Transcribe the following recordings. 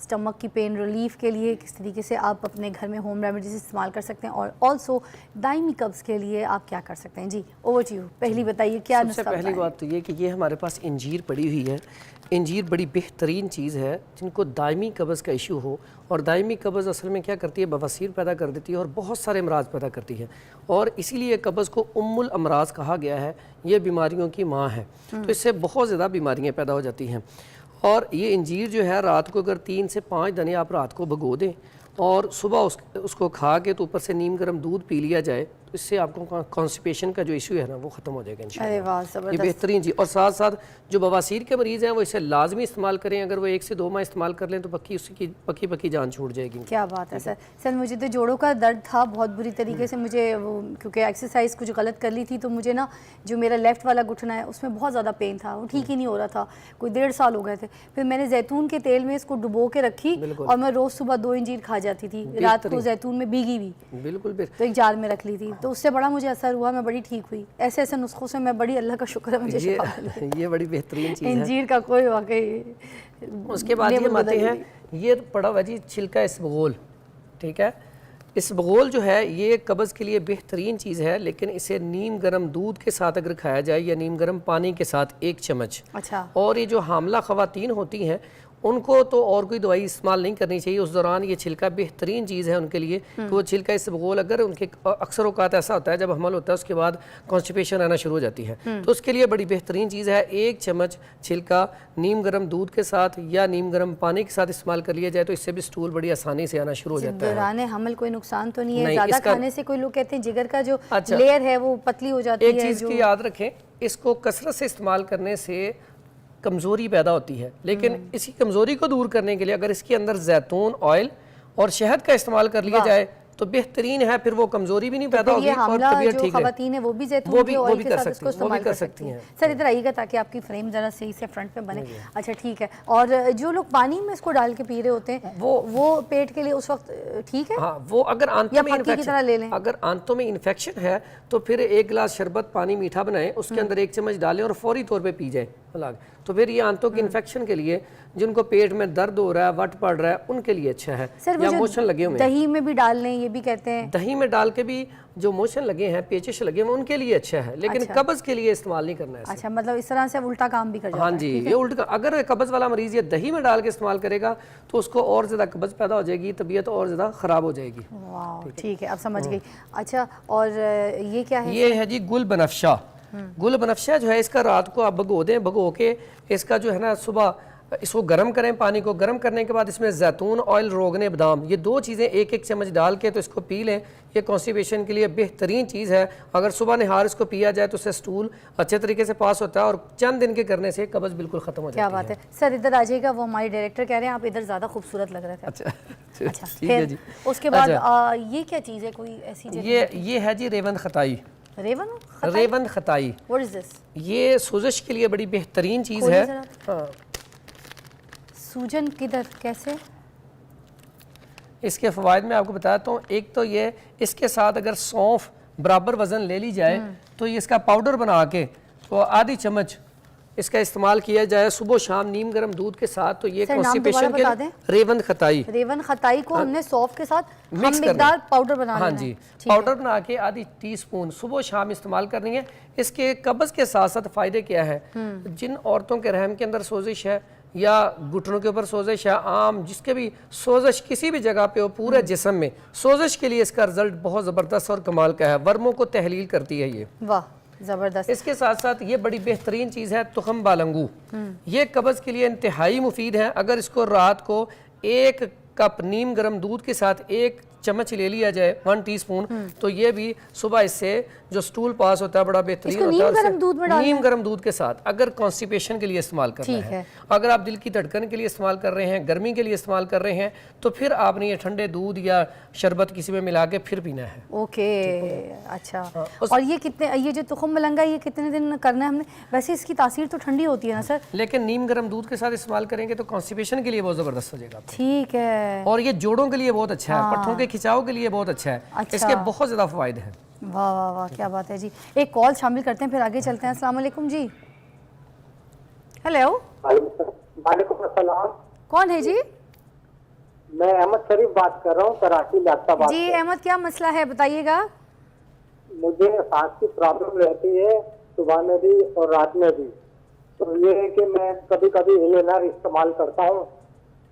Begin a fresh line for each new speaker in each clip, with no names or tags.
Stomach की pain relief के लिए किस तरीके से आप अपने घर में होम रेमेडीज इस्तेमाल कर सकते हैं, और ऑल्सो दायमी कब्ज़ के लिए आप क्या कर सकते हैं। जी ओवर टू यू, पहली बताइए क्या नुस्खा।
सबसे पहली बात तो ये कि ये हमारे पास इंजीर पड़ी हुई है। इंजीर बड़ी बेहतरीन चीज़ है जिनको दायमी कब्ज़ का इशू हो, और दायमी कब्ज़ असल में क्या करती है, बवासीर पैदा कर देती है और बहुत सारे अमराज पैदा करती है, और इसीलिए कब्ज़ को उम्मुल अमराज कहा गया है। ये बीमारियों की माँ है, तो इससे बहुत ज़्यादा बीमारियाँ पैदा हो जाती हैं। और ये इंजीर जो है, रात को अगर 3 से 5 दाने आप रात को भिगो दें और सुबह उसको खा के तो ऊपर से नीम गर्म दूध पी लिया जाए, तो इससे आपको कॉन्स्टिपेशन का जो इशू है ना वो ख़त्म हो जाएगा इंशाल्लाह।
अरे वाह, ज़बरदस्त।
ये बेहतरीन चीज़। और साथ साथ जो बवासीर के मरीज़ हैं वो इसे लाजमी इस्तेमाल करें। अगर वो 1 से 2 माह इस्तेमाल कर लें तो उसकी पक्की जान छूट जाएगी।
क्या बात है सर। सर मुझे तो जोड़ों का दर्द था बहुत बुरी तरीके से, मुझे वो क्योंकि एक्सरसाइज कुछ गलत कर ली थी, तो मुझे ना जो मेरा लेफ़्ट वाला घुटना है उसमें बहुत ज़्यादा पेन था, वो ठीक ही नहीं हो रहा था। कोई 1.5 साल हो गए थे। फिर मैंने जैतून के तेल में इसको डुबो के रखी और मैं रोज़ सुबह 2 इंजीर खा जाती थी, रात को जैतून में भीगी हुई,
बिल्कुल,
तो एक जार में रख ली थी, तो उससे बड़ा मुझे असर हुआ, मैं बड़ी ठीक हुई। ऐसे ऐसे नुस्खों से मैं बड़ी, अल्लाह का शुक्र है मुझे शिफा मिली।
ये बड़ी बेहतरीन चीज़ है।
इंजीर का कोई वाकई।
उसके बाद ये आते हैं, ये पड़ा हुआ जी छिलका इसबगोल, ठीक है। इसबगोल जो है ये कब्ज़ के लिए बेहतरीन चीज़ है, लेकिन इसे नीम गर्म दूध के साथ अगर खाया जाए या नीम गर्म पानी के साथ 1 चम्मच।
अच्छा।
और ये जो हामला ख़वातीन होती हैं उनको तो और कोई दवाई इस्तेमाल नहीं करनी चाहिए उस दौरान। ये छिलका बेहतरीन चीज़ है उनके लिए कि वो छिलका इसबगोल, अगर उनके अक्सर औकात ऐसा होता है जब हमल होता है उसके बाद कॉन्स्टिपेशन आना शुरू हो जाती है, तो उसके लिए बड़ी बेहतरीन चीज़ है। 1 चम्मच छिलका नीम गर्म दूध के साथ या नीम गर्म पानी के साथ इस्तेमाल कर लिया जाए तो इससे भी स्टूल बड़ी आसानी से आना शुरू हो जाता है।
दौरान हमल कोई नुकसान तो नहीं है? ज़्यादा खाने से कोई लोग कहते हैं जिगर का जो लेयर है वो पतली हो जाती है।
एक चीज़ की याद रखें, इसको कसरत से इस्तेमाल करने से कमज़ोरी पैदा होती है, लेकिन इसी कमज़ोरी को दूर करने के लिए अगर इसके अंदर जैतून ऑयल और शहद का इस्तेमाल कर लिया जाए तो बेहतरीन है। फिर वो कमजोरी भी नहीं पैदा होगी और तबीयत ठीक है।
ख़वातीन है वो भी जैतून के ऑयल के साथ इसको इस्तेमाल कर सकती हैं। सर इधर आइएगा ताकि आपकी फ्रेम ज़रा सही से फ्रंट पे बने। अच्छा ठीक है। और जो लोग पानी में इसको डाल के पी रहे होते हैं वो पेट के लिए उस वक्त ठीक है?
हाँ, वो अगर आंतों में इन्फेक्शन, अगर आंतों में इन्फेक्शन है तो फिर 1 गिलास शरबत पानी मीठा बनाएं, उसके अंदर 1 चम्मच डालें और फौरी तौर पे पी जाए अलग, तो फिर ये आंतों की इन्फेक्शन के लिए, जिनको पेट में दर्द हो रहा है, वट पड़ रहा है, उनके लिए अच्छा है।
सर,
या मोशन लगे हुए,
दही में भी डाल लें, ये भी कहते हैं।
दही में डाल के भी जो मोशन लगे हैं, पेचिश लगे हैं, उनके लिए अच्छा है, लेकिन कब्ज के लिए इस्तेमाल नहीं करना है।
अच्छा, मतलब इस तरह से उल्टा काम भी कर जाता है।
हाँ जी, ये उल्टा, अगर कब्ज वाला मरीज ये दही में डाल के इस्तेमाल करेगा तो उसको और ज्यादा कब्ज पैदा हो जाएगी, तबीयत और ज्यादा खराब हो जाएगी।
ठीक है, अब समझ गई। अच्छा, और ये क्या है?
ये है जी गुल बनफशा। गुल बनफशा जो है इसका रात को आप भिगो दें, भिगो के इसका जो है ना सुबह इसको गर्म करें, पानी को गर्म करने के बाद इसमें जैतून ऑयल, रोगने बादाम, ये 2 चीज़ें 1-1 चम्मच डाल के तो इसको पी लें। ये कॉन्स्टिपेशन के लिए बेहतरीन चीज़ है। अगर सुबह निहार इसको पिया जाए तो उससे स्टूल अच्छे तरीके से पास होता है और चंद दिन के करने से कब्ज बिल्कुल खत्म हो जाती है।
क्या बात है। सर इधर आ जाइएगा, वो हमारे डायरेक्टर कह रहे हैं आप इधर ज़्यादा खूबसूरत लग रहे थे। अच्छा ठीक है जी। उसके बाद ये क्या चीज़ है, कोई ऐसी जगह?
ये है जी रेवंद खताई। रेवंद खताई,
व्हाट इज दिस?
ये सोजिश के लिए बड़ी बेहतरीन चीज़ है।
सूजन किधर, कैसे?
इसके फ़वाइद मैं आपको बताता हूँ। एक तो ये, इसके साथ अगर सौंफ बराबर वज़न ले ली जाए तो ये इसका पाउडर बना के तो आधी चम्मच इसका इस्तेमाल किया जाए सुबह शाम नीम गर्म दूध के साथ, तो ये कॉन्स्टिपेशन के रेवंद खताई।
रेवंद खताई को हमने सौंफ के साथ मिक्स कर पाउडर बना लेना है।
हाँ जी, पाउडर बना के आधी टीस्पून सुबह शाम इस्तेमाल करनी है। इसके कब्ज के साथ साथ फ़ायदे क्या है, जिन औरतों के रहम के अंदर सोजिश है या घुटनों के ऊपर सोजिश है, आम जिसके भी सोजिश किसी भी जगह पे हो, पूरे जिस्म में सोजिश के लिए इसका रिजल्ट बहुत ज़बरदस्त और कमाल का है। वर्मों को तहलील करती है ये।
वाह, ज़बरदस्त।
इसके साथ साथ ये बड़ी बेहतरीन चीज़ है तुखम बालंगू। ये कब्ज़ के लिए इंतहाई मुफीद है। अगर इसको रात को 1 कप नीम गर्म दूध के साथ 1 चम्मच ले लिया जाए, 1 टीस्पून, तो ये भी सुबह इससे जो स्टूल पास होता है बड़ा बेहतरीन होता है। नीम गर्म दूध के साथ अगर कॉन्स्टिपेशन के लिए इस्तेमाल करना है, अगर आप दिल की धड़कन के लिए इस्तेमाल कर रहे हैं, गर्मी के लिए इस्तेमाल कर रहे हैं, तो फिर आपने ये ठंडे दूध या शरबत किसी में मिला के फिर पीना है।
ओके, अच्छा। और ये कितने, ये जो तुखम मलंगा, ये कितने दिन करना है हमने? वैसे इसकी तासीर तो ठंडी होती है ना सर?
लेकिन नीम गर्म दूध के साथ इस्तेमाल करेंगे तो कॉन्स्टिपेशन के लिए बहुत ज़बरदस्त हो जाएगा।
ठीक है।
और ये जोड़ों के लिए बहुत अच्छा है, पट्ठों के खिंचाव के लिए बहुत अच्छा है। इसके बहुत ज़्यादा फ़वाइद हैं।
वाह वाह वाह, क्या बात है जी। एक कॉल शामिल करते हैं फिर आगे चलते हैं। अस्सलाम वालेकुम जी। हेलो,
वालेकुम अस्सलाम।
कौन है जी?
मैं अहमद शरीफ बात कर रहा हूँ, कराची इलाहाबाद
जी
से।
अहमद, क्या मसला है बताइएगा।
मुझे सांस की प्रॉब्लम रहती है, सुबह में भी और रात में भी। तो ये है कि मैं कभी कभी इलेनर इस्तेमाल करता हूँ,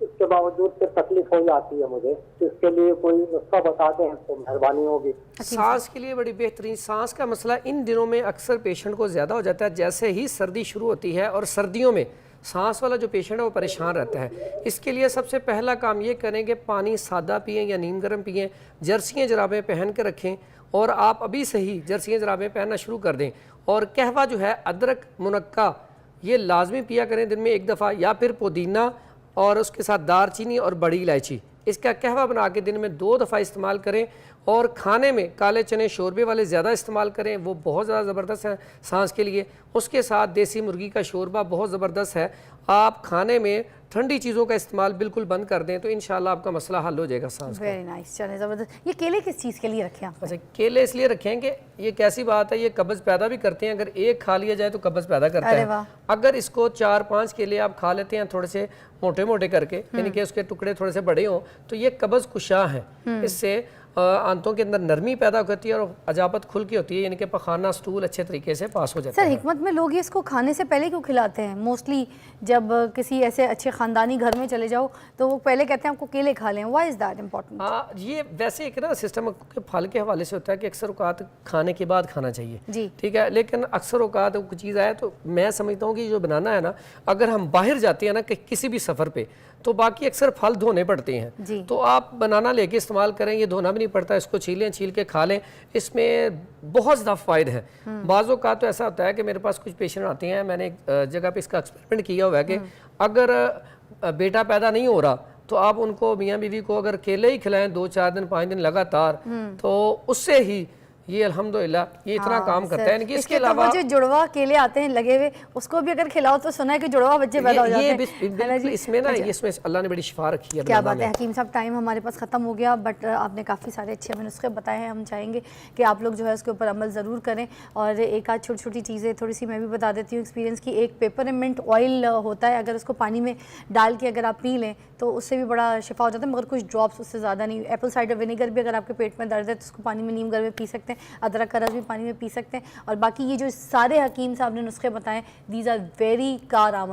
इसके बावजूद से तकलीफ हो जाती है मुझे। तो इसके लिए कोई नुस्खा बता दें तो मेहरबानी होगी।
सांस के लिए बड़ी बेहतरीन, सांस का मसला इन दिनों में अक्सर पेशेंट को ज़्यादा हो जाता है। जैसे ही सर्दी शुरू होती है और सर्दियों में सांस वाला जो पेशेंट है वो परेशान रहता है। इसके लिए सबसे पहला काम ये करें कि पानी सादा पिएं या नीम गर्म पिएं, जर्सियाँ जराबें पहन के रखें और आप अभी से ही जर्सियाँ जराबें पहनना शुरू कर दें। और कहवा जो है, अदरक मुनक्का, ये लाजमी पिया करें दिन में 1 दफ़ा, या फिर पुदीना और उसके साथ दारचीनी और बड़ी इलायची, इसका कहवा बना के दिन में 2 दफ़ा इस्तेमाल करें। और खाने में काले चने शोरबे वाले ज़्यादा इस्तेमाल करें, वो बहुत ज़्यादा ज़बरदस्त है सांस के लिए। उसके साथ देसी मुर्गी का शोरबा बहुत ज़बरदस्त है। आप खाने में ठंडी चीज़ों का इस्तेमाल बिल्कुल बंद कर दें तो इंशाल्लाह आपका मसला हल हो जाएगा सांस का।
वेरी नाइस, चले ज़बरदस्त। ये केले किस चीज़ के लिए रखे आप?
अच्छा, केले इसलिए रखें कि ये कैसी बात है, ये कब्ज़ पैदा भी करते हैं। अगर एक खा लिया जाए तो कब्ज़ पैदा करता
अरे
है।
वाह।
अगर इसको 4-5 केले आप खा लेते हैं थोड़े से मोटे मोटे करके, यानी कि उसके टुकड़े थोड़े से बड़े हों, तो ये कब्ज़ कुशा है। इससे आंतों के अंदर नरमी पैदा होती है और अजाबत खुल की होती है, यानी कि पखाना स्टूल अच्छे तरीके से पास हो जाता
सर
है।
हिकमत में लोग ये इसको खाने से पहले क्यों खिलाते हैं? मोस्टली जब किसी ऐसे अच्छे ख़ानदानी घर में चले जाओ तो वो पहले कहते हैं आपको केले खा लें। Why is that important?
हाँ, ये वैसे एक ना सिस्टम के फल के हवाले से होता है कि अक्सर औकात खाने के बाद खाना चाहिए,
जी।
ठीक है। लेकिन अक्सर औकात कोई चीज़ आए तो मैं समझता हूँ कि जो बनाना है ना, अगर हम बाहर जाते हैं ना किसी भी सफ़र पे, तो बाकी अक्सर फल धोने पड़ते हैं।
जी।
तो आप बनाना लेके इस्तेमाल करें, ये धोना भी नहीं पड़ता, इसको छील के खा लें। इसमें बहुत ज़्यादा फ़ायदे हैं। बाज़ों का तो ऐसा होता है कि मेरे पास कुछ पेशेंट आते हैं, मैंने एक जगह पे इसका एक्सपेरिमेंट किया हुआ है कि अगर बेटा पैदा नहीं हो रहा तो आप उनको, मियाँ बीवी को, अगर केले ही खिलाएं 2-4 दिन 5 दिन लगातार, तो उससे ही ये अल्हम्दुलिल्लाह ये इतना काम करता है। यानी कि इसके अलावा
जो जुड़वा केले आते हैं लगे हुए, उसको भी अगर खिलाओ तो सुना है कि जुड़वा बच्चे पैदा हो जाते हैं, है ना जी?
इसमें ना, इसमें अल्लाह ने बड़ी शिफा रखी है।
क्या बात है हकीम साहब, टाइम हमारे पास ख़त्म हो गया, बट आपने काफ़ी सारे अच्छे हमें नुस्खे बताए हैं। हम चाहेंगे कि आप लोग जो है उसके ऊपर अमल ज़रूर करें। और एक आध छोटी छोटी चीज़ें थोड़ी सी मैं भी बता देती हूँ एक्सपीरियंस की। एक पेपरमिंट ऑयल होता है, अगर उसको पानी में डाल के अगर आप पी लें तो उससे भी बड़ा शिफा हो जाता है, मगर कुछ ड्रॉप्स, उससे ज़्यादा नहीं। एप्पल साइडर विनेगर भी अगर आपके पेट में दर्द है तो उसको पानी में नीम गर्म में पी सकते हैं, अदरक का रस भी पानी में पी सकते हैं। और बाकी ये जो सारे हकीम साहब ने नुस्खे बताएं, दीज आर वेरी कारआमद।